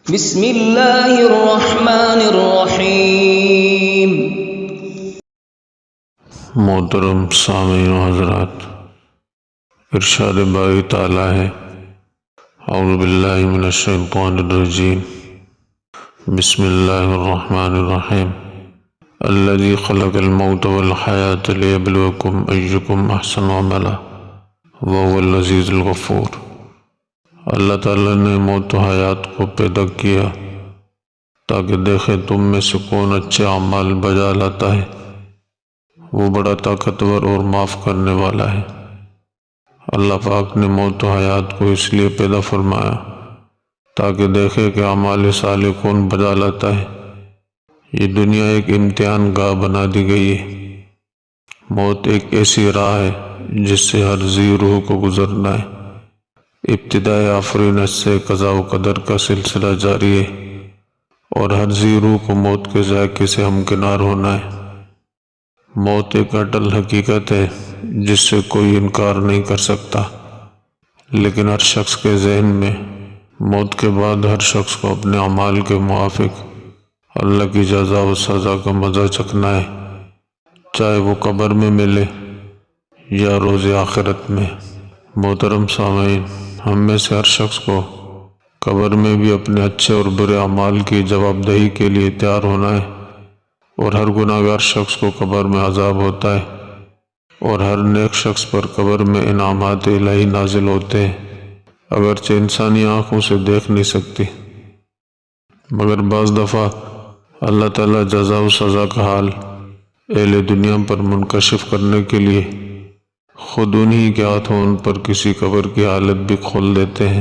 بسم اللہ الرحمن الرحیم۔ محترم سامعین و حضرات، ارشاد باری تعالیٰ ہے، اعوذ باللہ من الشیطان الرجیم، بسم اللہ الرحمن الرحیم، الذی خلق الموت والحیاة لیبلوکم ایکم احسن عملا وهو العزیز الغفور۔ اللہ تعالیٰ نے موت و حیات کو پیدا کیا تاکہ دیکھے تم میں سے کون اچھے اعمال بجا لاتا ہے، وہ بڑا طاقتور اور معاف کرنے والا ہے۔ اللہ پاک نے موت و حیات کو اس لیے پیدا فرمایا تاکہ دیکھے کہ اعمال صالح کون بجا لاتا ہے۔ یہ دنیا ایک امتحان گاہ بنا دی گئی ہے۔ موت ایک ایسی راہ ہے جس سے ہر ذی روح کو گزرنا ہے۔ ابتدائے آفرینش سے قضاء و قدر کا سلسلہ جاری ہے اور ہر ذی روح کو موت کے ذائقے سے ہمکنار ہونا ہے۔ موت ایک اٹل حقیقت ہے جس سے کوئی انکار نہیں کر سکتا، لیکن ہر شخص کے ذہن میں موت کے بعد ہر شخص کو اپنے اعمال کے موافق اللہ کی جزا و سزا کا مزہ چکھنا ہے، چاہے وہ قبر میں ملے یا روز آخرت میں۔ محترم سامعین، ہم میں سے ہر شخص کو قبر میں بھی اپنے اچھے اور برے اعمال کی جواب دہی کے لیے تیار ہونا ہے، اور ہر گناہگار شخص کو قبر میں عذاب ہوتا ہے، اور ہر نیک شخص پر قبر میں انعامات الہی نازل ہوتے ہیں، اگرچہ انسانی آنکھوں سے دیکھ نہیں سکتی، مگر بعض دفعہ اللہ تعالیٰ جزا و سزا کا حال اہل دنیا پر منکشف کرنے کے لیے خود انہی کے ہاتھوں ان پر کسی قبر کی حالت بھی کھول دیتے ہیں۔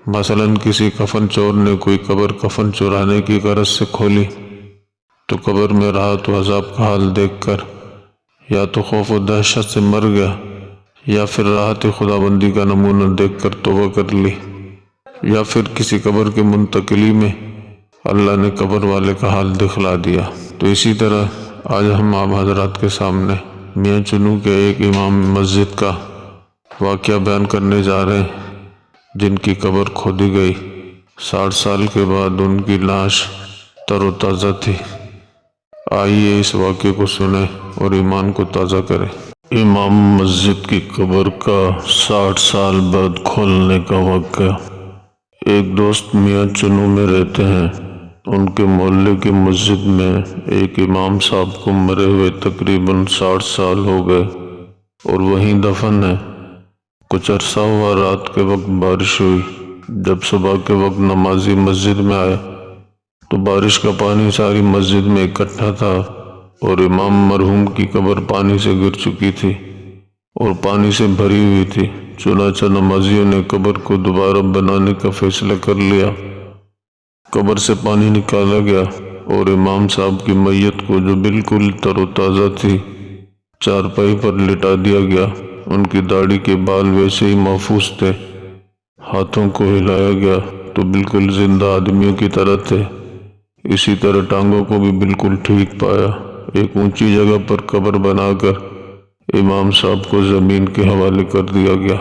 مثلا کسی کفن چور نے کوئی قبر کفن چورانے کی غرض سے کھولی تو قبر میں راحت و عذاب کا حال دیکھ کر یا تو خوف و دہشت سے مر گیا، یا پھر راحت خداوندی کا نمونہ دیکھ کر توبہ کر لی، یا پھر کسی قبر کی منتقلی میں اللہ نے قبر والے کا حال دکھلا دیا۔ تو اسی طرح آج ہم آپ حضرات کے سامنے میاں چنو کے ایک امام مسجد کا واقعہ بیان کرنے جا رہے ہیں، جن کی قبر کھودی گئی، 60 سال کے بعد ان کی لاش تر و تازہ تھی۔ آئیے اس واقعے کو سنیں اور ایمان کو تازہ کریں۔ امام مسجد کی قبر کا 60 سال بعد کھولنے کا واقعہ۔ ایک دوست میاں چنو میں رہتے ہیں۔ ان کے محلے کی مسجد میں ایک امام صاحب کو مرے ہوئے تقریباً 60 سال ہو گئے اور وہیں دفن ہے۔ کچھ عرصہ ہوا، رات کے وقت بارش ہوئی۔ جب صبح کے وقت نمازی مسجد میں آئے تو بارش کا پانی ساری مسجد میں اکٹھا تھا اور امام مرحوم کی قبر پانی سے گر چکی تھی اور پانی سے بھری ہوئی تھی۔ چنانچہ نمازیوں نے قبر کو دوبارہ بنانے کا فیصلہ کر لیا۔ قبر سے پانی نکالا گیا اور امام صاحب کی میت کو، جو بالکل تر و تازہ تھی، چارپائی پر لٹا دیا گیا۔ ان کی داڑھی کے بال ویسے ہی محفوظ تھے، ہاتھوں کو ہلایا گیا تو بالکل زندہ آدمیوں کی طرح تھے، اسی طرح ٹانگوں کو بھی بالکل ٹھیک پایا۔ ایک اونچی جگہ پر قبر بنا کر امام صاحب کو زمین کے حوالے کر دیا گیا۔